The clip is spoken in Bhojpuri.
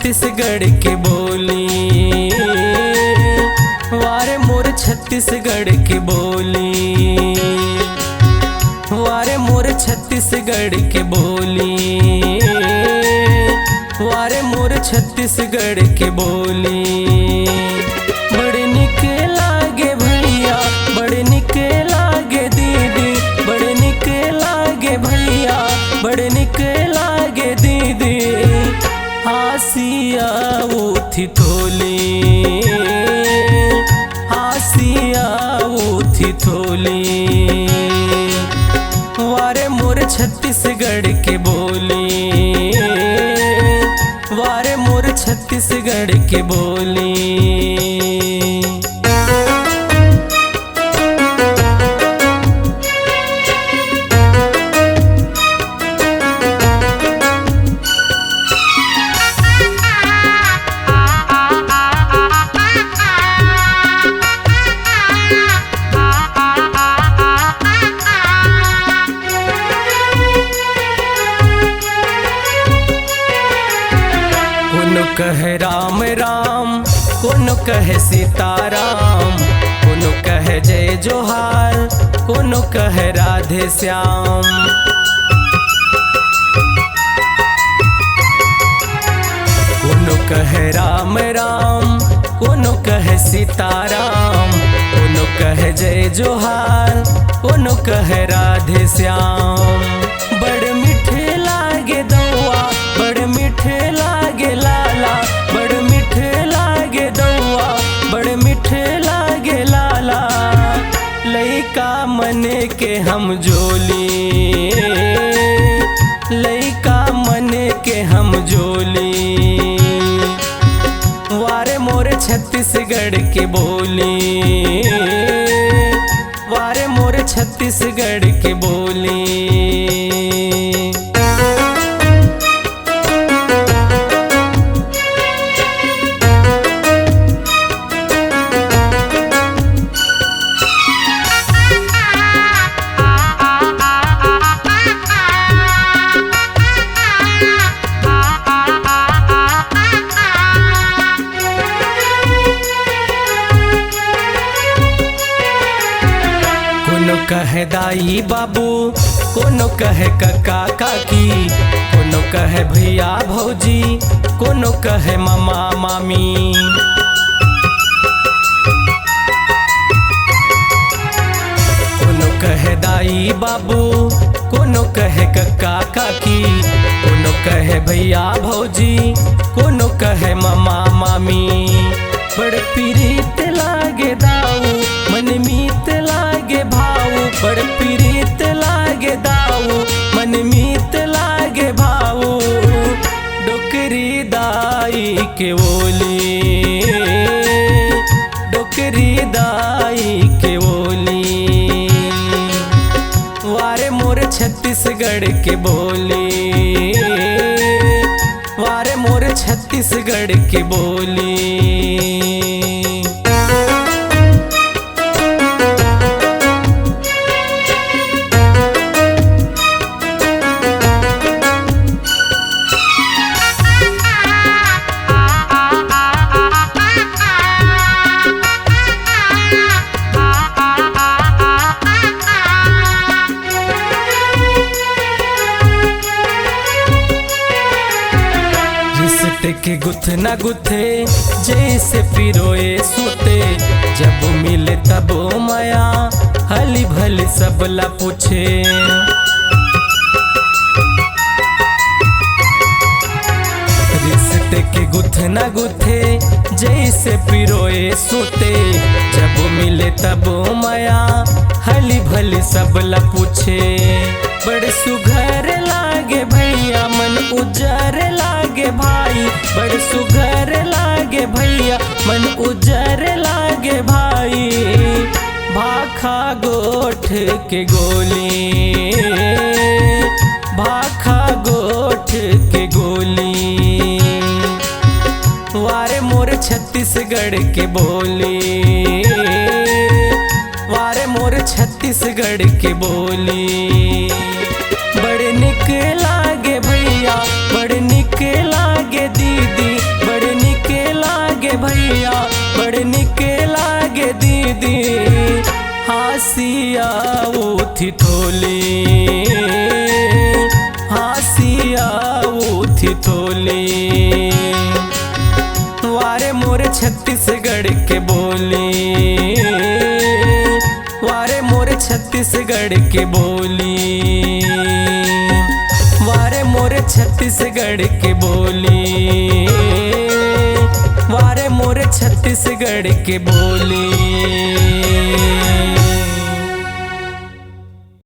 छत्तीसगढ़ के बोली, वारे मोर छत्तीसगढ़ के बोली, वारे मोर छत्तीसगढ़ के बोली, वारे मोर छत्तीसगढ़ के बोली। बड़े निक लागे भैया, बड़े निक लागे दीदी, बड़े निक लागे भैया, बड़े निक लागे दीदी। हासिया उठी थोली, हासिया उठी थोली, वारे मोर छत्तीसगढ़ के बोली, वारे मोर छत्तीसगढ़ के बोली। कोनो कहे राम राम, कोनो कहे सीताराम, कोनो कहे जय जोहार, कोनो कहे राधे श्याम। कोनो कहे राम राम, कोनो कहे सीताराम, कोनो कहे जय जोहार, कोनो कहे राधे श्याम। बड़ मीठे लागे दौआ, बड़ मीठे लागे लाला, बड़ मीठे लागे दौआ, बड़ मीठे लागे लाला। लइका मने के हम जोली, लइका मने के हम जोली, वारे मोर छत्तीसगढ़ के बोली, वारे मोर छत्तीसगढ़ के बोली। कोनो कहे दाई बाबू, कोनो कहे कक्का काकी, कोनो कहे भैया भौजी, कोनो कहे मामा मामी। कोनो कहे दाई बाबू, कोनो कहे कक्का काकी, कोनो कहे भैया भौजी, कोनो कहे मामा मामी। बड़ पीरीत लागे दाऊ, मन मीत लागे भाऊ, बड़ पीरीत लागे दाऊ, मन मीत लागे भाऊ। डोकरी दाई के ओली, डोकरी दाई के ओली, वारे मोर छत्तीसगढ़ के बोली, वारे मोर छत्तीसगढ़ के बोली। रिश्ते के गुथना गुथे जैसे पिरोए सूते, जब मिले तब माया हली भली सबला पूछे। रिश्ते के गुथना गुथे जैसे पिरोए सूते, जब मिले तब माया हली भली सबला पूछे। बड़ सुघर लागे भैया, मन उजर लागे भाई, बड़ सुघर लागे भैया, मन उजर लागे भाई। भाखा गोठ के गोली, भाखा गोठ के गोली, वारे मोर छत्तीसगढ़ के बोली, वारे मोर छत्तीसगढ़ के बोली। बड़ निक लागे भैया, बड़ निक लागे दीदी, हासिया उठी ठोली, हासिया उठी ठोली। वारे मोरे छत्तीसगढ़ के बोली, वारे मोरे छत्तीसगढ़ के बोली, वारे मोरे छत्तीसगढ़ के बोली, वारे मोरे छत्तीसगढ़ के बोली।